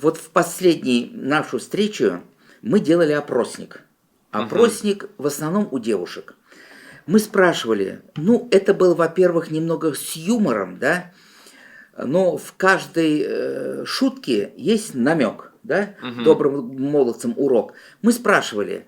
Вот в последнюю нашу встречу мы делали опросник. Мгм. Опросник в основном у девушек. Мы спрашивали, ну, это было, во-первых, немного с юмором, да, но в каждой шутке есть намек, да, Мгм. добрым молодцам урок. Мы спрашивали,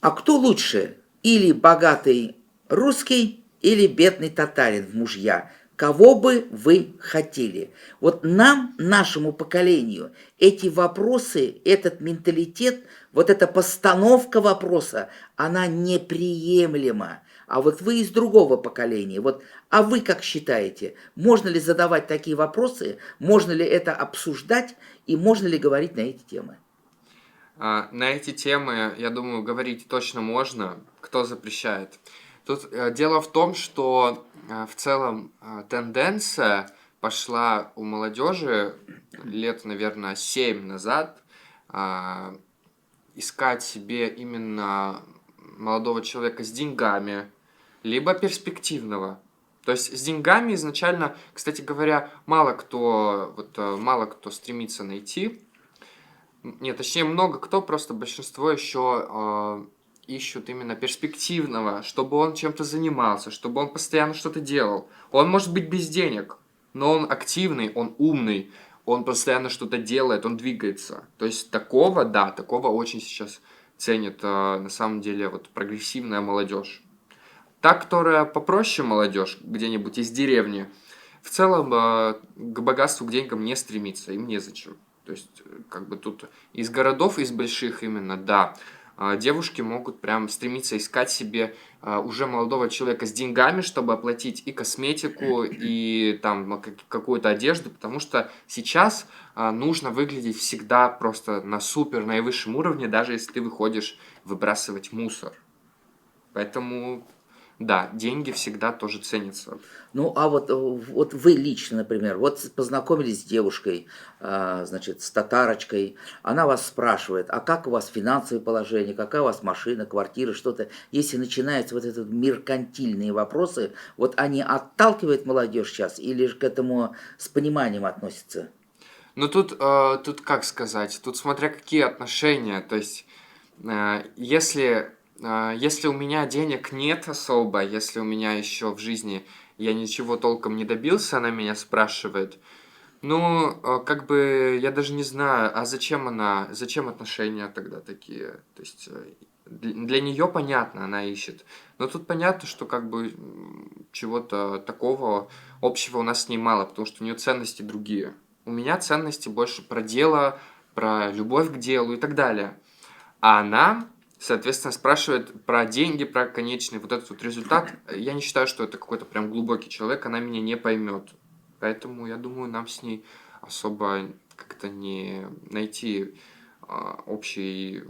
а кто лучше, или богатый русский, или бедный татарин в мужья? Кого бы вы хотели? Вот нам, нашему поколению, эти вопросы, этот менталитет, вот эта постановка вопроса, она неприемлема. А вот вы из другого поколения, вот, а вы как считаете, можно ли задавать такие вопросы, можно ли это обсуждать и можно ли говорить на эти темы? На эти темы, я думаю, говорить точно можно. Кто запрещает? Тут дело в том, что в целом тенденция пошла у молодежи лет, наверное, 7 назад а, искать себе именно молодого человека с деньгами, либо перспективного. То есть с деньгами изначально, кстати говоря, мало кто стремится найти. Нет, точнее, много кто, просто большинство еще ищут именно перспективного, чтобы он чем-то занимался, чтобы он постоянно что-то делал. Он может быть без денег, но он активный, он умный, он постоянно что-то делает, он двигается. То есть такого, да, такого очень сейчас ценит на самом деле вот прогрессивная молодежь. Та, которая попроще молодежь, где-нибудь из деревни, в целом к богатству, к деньгам не стремится, им незачем. То есть, как бы тут из городов, из больших именно, да, девушки могут прям стремиться искать себе уже молодого человека с деньгами, чтобы оплатить и косметику, и там какую-то одежду, потому что сейчас нужно выглядеть всегда просто на супер наивысшем уровне, даже если ты выходишь выбрасывать мусор. Поэтому да, деньги всегда тоже ценятся. Ну, а вот вы лично, например, вот познакомились с девушкой, значит, с татарочкой, она вас спрашивает, а как у вас финансовое положение, какая у вас машина, квартира, что-то. Если начинаются вот эти меркантильные вопросы, вот они отталкивают молодежь сейчас или же к этому с пониманием относятся? Но тут как сказать, тут смотря какие отношения, то есть если у меня денег нет особо, если у меня еще в жизни я ничего толком не добился, она меня спрашивает, ну, как бы я даже не знаю, а зачем отношения тогда такие? То есть для нее понятно, она ищет. Но тут понятно, что как бы чего-то такого общего у нас с ней мало, потому что у нее ценности другие. У меня ценности больше про дело, про любовь к делу и так далее. А она, соответственно, спрашивает про деньги, про конечный вот этот вот результат. Я не считаю, что это какой-то прям глубокий человек, она меня не поймет. Поэтому я думаю, нам с ней особо как-то не найти общих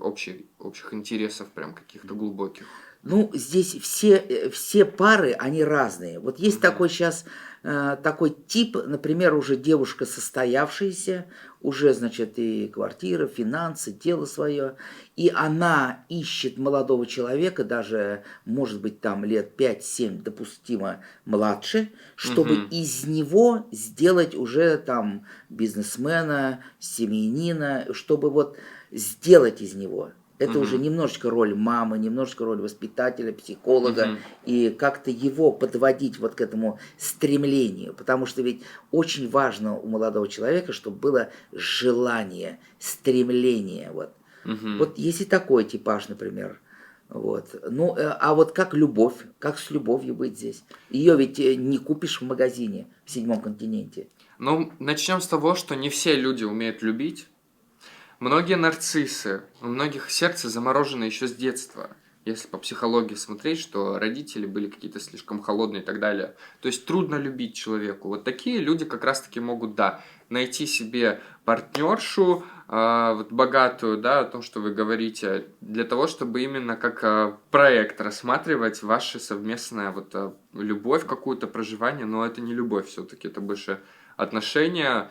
интересов прям каких-то глубоких. Ну, здесь все пары, они разные. Вот есть Мгм. такой сейчас, такой тип, например, уже девушка состоявшаяся, уже, значит, и квартира, финансы, дело свое, и она ищет молодого человека, даже, может быть, там лет 5-7 допустимо младше, чтобы Мгм. из него сделать уже там бизнесмена, семьянина, чтобы вот сделать из него. Это уже Мгм. немножечко роль мамы, немножечко роль воспитателя, психолога, Мгм. и как-то его подводить вот к этому стремлению. Потому что ведь очень важно у молодого человека, чтобы было желание, стремление. Вот, Мгм. вот есть и такой типаж, например. Вот. Ну, а вот как любовь, как с любовью быть здесь? Ее ведь не купишь в магазине в седьмом континенте. Ну, начнем с того, что не все люди умеют любить. Многие нарциссы, у многих сердце заморожено еще с детства. Если по психологии смотреть, что родители были какие-то слишком холодные и так далее. То есть трудно любить человеку. Вот такие люди как раз-таки могут, да, найти себе партнершу, вот богатую, да, о том, что вы говорите, для того, чтобы именно как проект рассматривать ваше совместное вот любовь какую-то, проживание, но это не любовь все-таки, это больше отношения,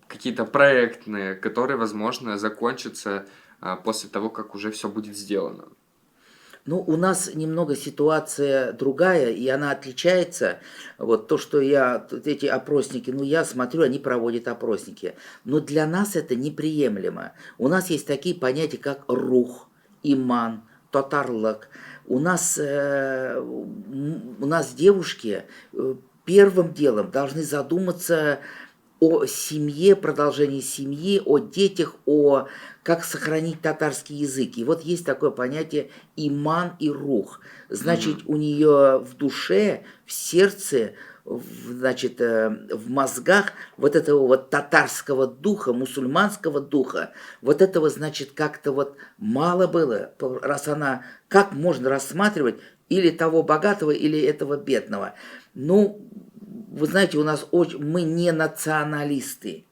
какие-то проектные, которые, возможно, закончатся после того, как уже все будет сделано. Ну, у нас немного ситуация другая, и она отличается. Вот то, что эти опросники, ну, я смотрю, они проводят опросники. Но для нас это неприемлемо. У нас есть такие понятия, как рух, иман, татарлык. У нас девушки первым делом должны задуматься о семье, продолжении семьи, о детях, о как сохранить татарский язык. И вот есть такое понятие иман и рух. Значит, Мгм. у нее в душе, в сердце, в мозгах вот этого вот татарского духа, мусульманского духа, вот этого, значит, как-то вот мало было, раз она, как можно рассматривать или того богатого, или этого бедного. Ну, вы знаете, мы не националисты.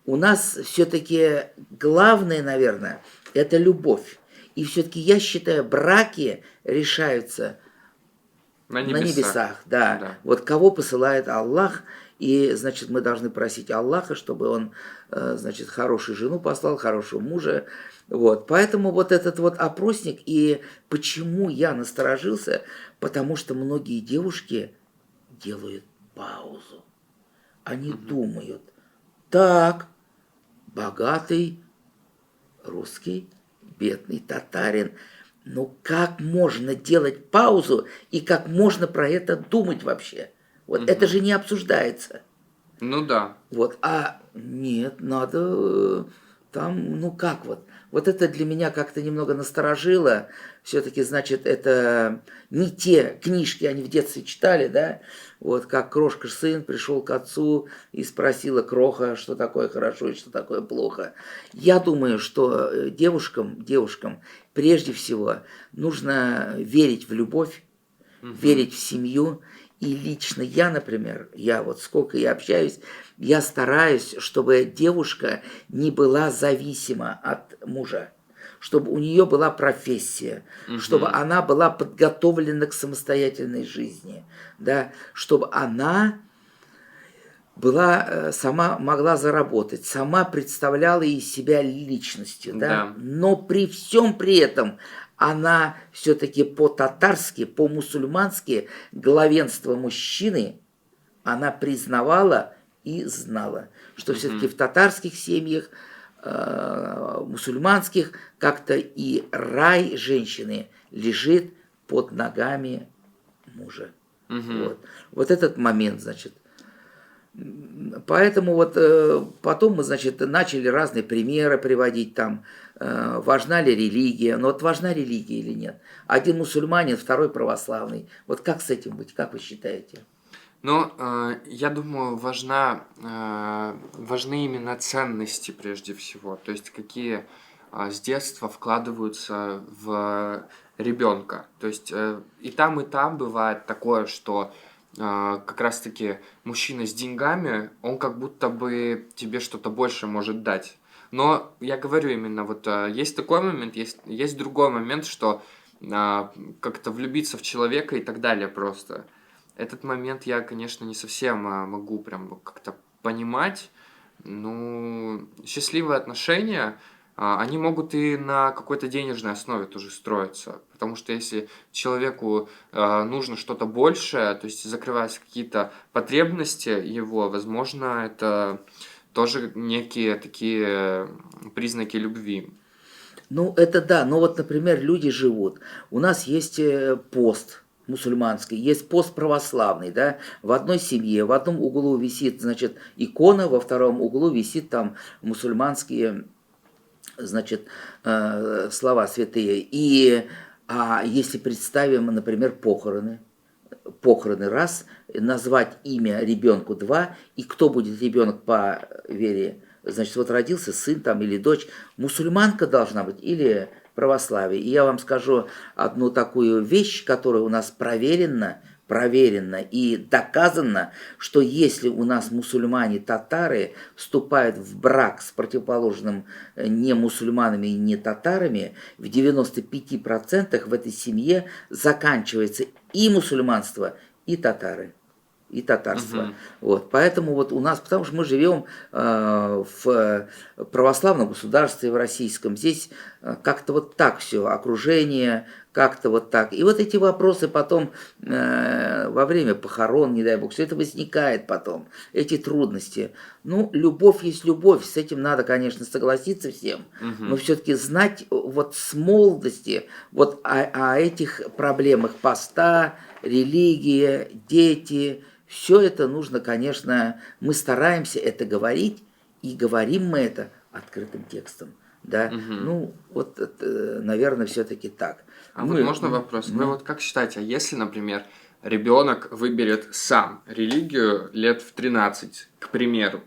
У нас все-таки главное, наверное, это любовь. И все-таки я считаю, браки решаются На на небесах. небесах, да. Да. Вот кого посылает Аллах, и, значит, мы должны просить Аллаха, чтобы он, значит, хорошую жену послал, хорошего мужа. Вот. Поэтому вот этот вот опросник, и почему я насторожился, потому что многие девушки делают паузу. Они Мгм. думают, так, богатый русский, бедный татарин. Ну как можно делать паузу и как можно про это думать вообще? Вот это Мгм. же не обсуждается. Ну да. Вот, а нет, надо там, ну как вот. Вот это для меня как-то немного насторожило. Все-таки, значит, это не те книжки они в детстве читали, да? Вот как крошка-сын пришел к отцу и спросила кроха, что такое хорошо и что такое плохо. Я думаю, что девушкам прежде всего нужно верить в любовь, Мгм. верить в семью. И лично я, например, я вот сколько я общаюсь, я стараюсь, чтобы девушка не была зависима от мужа, чтобы у нее была профессия, чтобы Мгм. она была подготовлена к самостоятельной жизни, да, чтобы она сама могла заработать, сама представляла из себя личностью, да, Да. но при всем при этом она все-таки по-татарски, по-мусульмански главенство мужчины она признавала и знала, что все-таки Мгм. в татарских семьях, мусульманских, как-то и рай женщины лежит под ногами мужа. Мгм. Вот. Вот этот момент, значит, поэтому вот потом мы, значит, начали разные примеры приводить там, важна ли религия, но вот важна религия или нет. Один мусульманин, второй православный. Вот как с этим быть, как вы считаете? Но, я думаю, важны именно ценности прежде всего. То есть какие, с детства вкладываются в ребенка. То есть, и там бывает такое, что, как раз таки мужчина с деньгами, он как будто бы тебе что-то больше может дать. Но я говорю именно, вот, есть такой момент, есть другой момент, что, как-то влюбиться в человека и так далее просто. Этот момент я, конечно, не совсем, могу прям вот как-то понимать. Ну, счастливые отношения, они могут и на какой-то денежной основе тоже строиться. Потому что если человеку, нужно что-то большее, то есть закрываются какие-то потребности его, возможно, это тоже некие такие признаки любви. Ну, это да, но вот, например, люди живут. У нас есть пост мусульманский, есть пост православный, да, в одной семье, в одном углу висит, значит, икона, во втором углу висит там мусульманские, значит, слова святые. Если представим, например, похороны раз, назвать имя ребенку два, и кто будет ребенок по вере, значит, вот родился сын там или дочь, мусульманка должна быть или православие. И я вам скажу одну такую вещь, которая у нас проверено и доказано, что если у нас мусульмане, татары вступают в брак с противоположным не мусульманами и не татарами, в 95% в этой семье заканчивается и мусульманство, и татары и татарство. Мгм. Вот. Поэтому вот у нас, потому что мы живем в православном государстве, в российском, здесь как-то вот так все, окружение, как-то вот так. И вот эти вопросы потом во время похорон, не дай бог, все это возникает потом, эти трудности. Ну, любовь есть любовь, с этим надо, конечно, согласиться всем, но все-таки знать вот с молодости вот о этих проблемах поста, религия, дети, все это нужно, конечно, мы стараемся это говорить, и говорим мы это открытым текстом. Да, ну, вот, наверное, все-таки так. А вот можно вопрос? Вы вот как считаете, а если, например, ребенок выберет сам религию лет в 13, к примеру,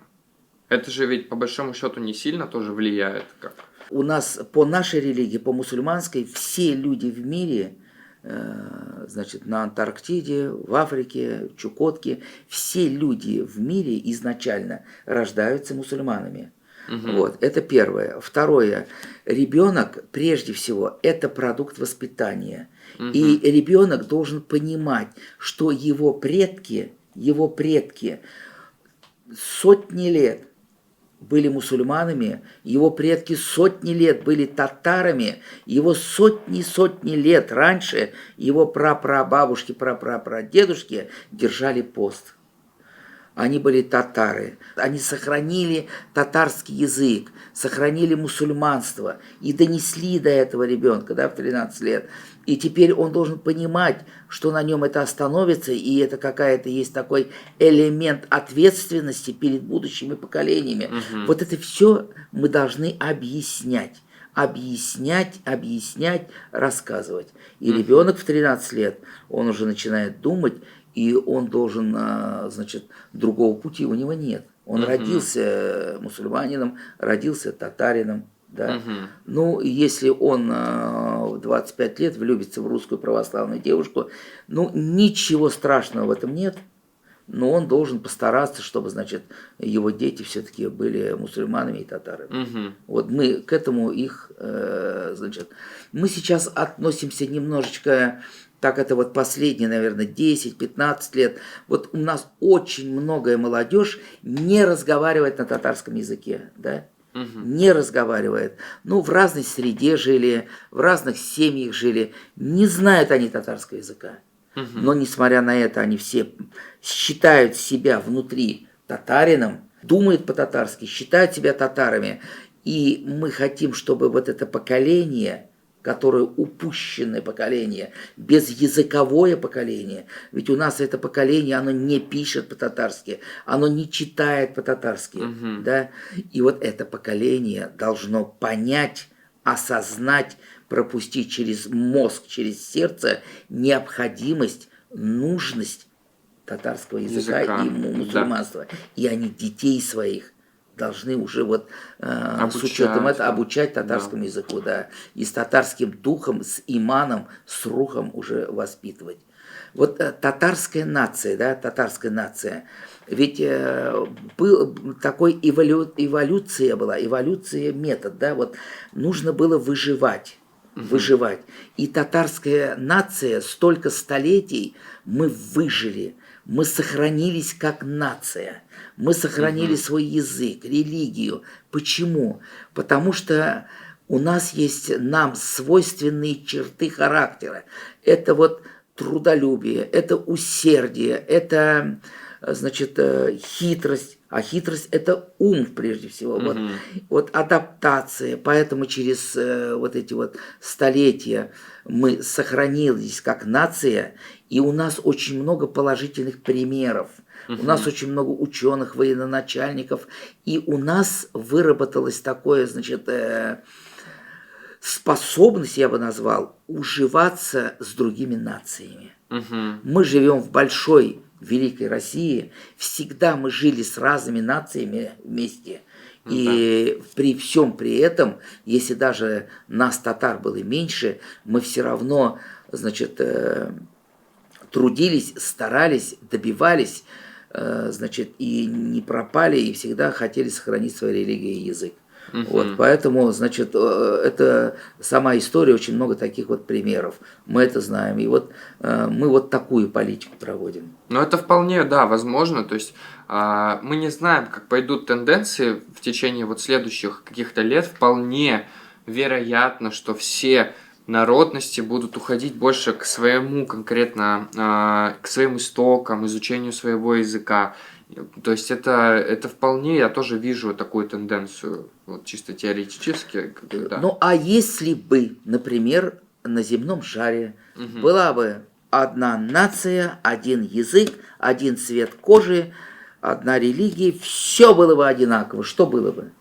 это же ведь по большому счету не сильно тоже влияет как? У нас по нашей религии, по мусульманской, все люди в мире, значит, на Антарктиде, в Африке, в Чукотке, все люди в мире изначально рождаются мусульманами. Вот, это первое. Второе, ребенок, прежде всего, это продукт воспитания. И ребенок должен понимать, что его предки сотни лет были мусульманами, его предки сотни лет были татарами, его сотни лет раньше его прапрабабушки, прапрапрадедушки держали пост. Они были татары, они сохранили татарский язык, сохранили мусульманство и донесли до этого ребенка, да, в 13 лет. И теперь он должен понимать, что на нем это остановится, и это какая-то есть такой элемент ответственности перед будущими поколениями. Вот это все мы должны объяснять, рассказывать. И ребенок в 13 лет, он уже начинает думать, и он должен, значит, другого пути у него нет. Он родился мусульманином, родился татарином. Да? Ну, если он в 25 лет влюбится в русскую православную девушку, ну, ничего страшного в этом нет. Но он должен постараться, чтобы, значит, его дети все-таки были мусульманами и татарами. Вот мы к этому их, значит, мы сейчас относимся немножечко, так это вот последние, наверное, 10-15 лет, вот у нас очень многое молодежь не разговаривает на татарском языке, да? Не разговаривает. Ну, в разной среде жили, в разных семьях жили, не знают они татарского языка. Но, несмотря на это, они все считают себя внутри татарином, думают по-татарски, считают себя татарами. И мы хотим, чтобы вот это поколение, которое упущенное поколение, безязыковое поколение, ведь у нас это поколение, оно не пишет по-татарски, оно не читает по-татарски, да? И вот это поколение должно понять, осознать, пропустить через мозг, через сердце необходимость, нужность татарского языка и мусульманства. Да. И они детей своих должны уже вот с учетом этого обучать татарскому языку, да, и с татарским духом, с иманом, с рухом уже воспитывать. Вот татарская нация, да, татарская нация, ведь был такой эволюция была, эволюция метод, да, вот нужно было выживать. И татарская нация, столько столетий мы выжили, мы сохранились как нация, мы сохранили свой язык, религию. Почему? Потому что у нас есть нам свойственные черты характера. Это вот трудолюбие, это усердие, это, значит, хитрость. А хитрость – это ум, прежде всего. Вот адаптация. Поэтому через вот эти вот столетия мы сохранились как нация, и у нас очень много положительных примеров. У нас очень много ученых, военачальников, и у нас выработалось такое, значит, способность, я бы назвал, уживаться с другими нациями. Мы живем в большой, великой России, всегда мы жили с разными нациями вместе. И при всем при этом, если даже нас, татар, было меньше, мы все равно, значит, трудились, старались, добивались, значит, и не пропали, и всегда хотели сохранить свою религию и язык. Вот, поэтому, значит, это сама история, очень много таких вот примеров. Мы это знаем. И вот мы вот такую политику проводим. Ну, это вполне, да, возможно. То есть мы не знаем, как пойдут тенденции в течение вот следующих каких-то лет. Вполне вероятно, что все народности будут уходить больше к своему конкретно, к своим истокам, изучению своего языка. То есть это вполне, я тоже вижу такую тенденцию, вот чисто теоретически. Да. Ну, а если бы, например, на земном шаре Мгм. была бы одна нация, один язык, один цвет кожи, одна религия, все было бы одинаково, что было бы?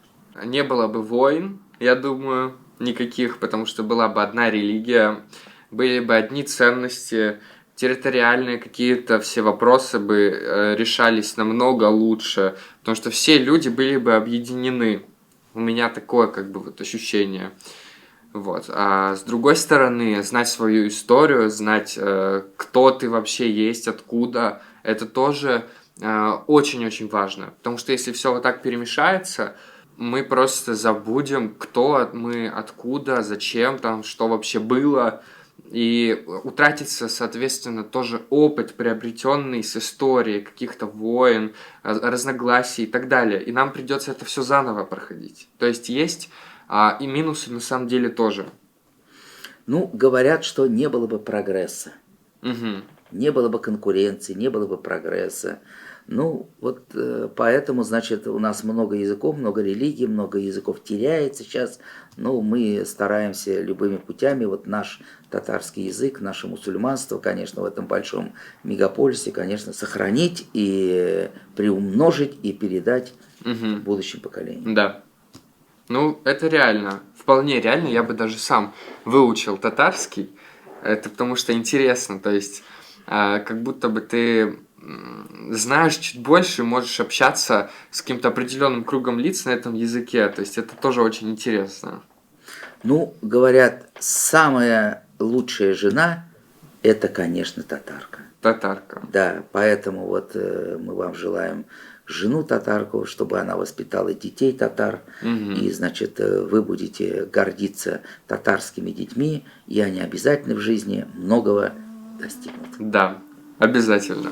Не было бы войн, я думаю, никаких, потому что была бы одна религия, были бы одни ценности, территориальные какие-то все вопросы бы решались намного лучше, потому что все люди были бы объединены. У меня такое как бы вот ощущение. Вот. А с другой стороны, знать свою историю, знать, кто ты вообще есть, откуда, это тоже очень-очень важно. Потому что если все вот так перемешается, мы просто забудем, кто мы, откуда, зачем там, что вообще было. И утратится, соответственно, тоже опыт, приобретенный с историей каких-то войн, разногласий и так далее. И нам придется это все заново проходить. То есть и минусы на самом деле тоже. Ну, говорят, что не было бы прогресса, Мгм. не было бы конкуренции, не было бы прогресса. Ну, вот поэтому, значит, у нас много языков, много религий, много языков теряется сейчас. Но мы стараемся любыми путями, вот наш татарский язык, наше мусульманство, конечно, в этом большом мегаполисе, конечно, сохранить и приумножить и передать Мгм. будущим поколениям. Да. Ну, это реально. Вполне реально. Я бы даже сам выучил татарский. Это потому что интересно. То есть, как будто бы ты знаешь чуть больше, можешь общаться с каким-то определенным кругом лиц на этом языке. То есть, это тоже очень интересно. Ну, говорят, самая лучшая жена – это, конечно, татарка. Татарка. Да, поэтому вот мы вам желаем жену татарку, чтобы она воспитала детей татар. Мгм. И, значит, вы будете гордиться татарскими детьми, и они обязательно в жизни многого достигнут. Да, обязательно.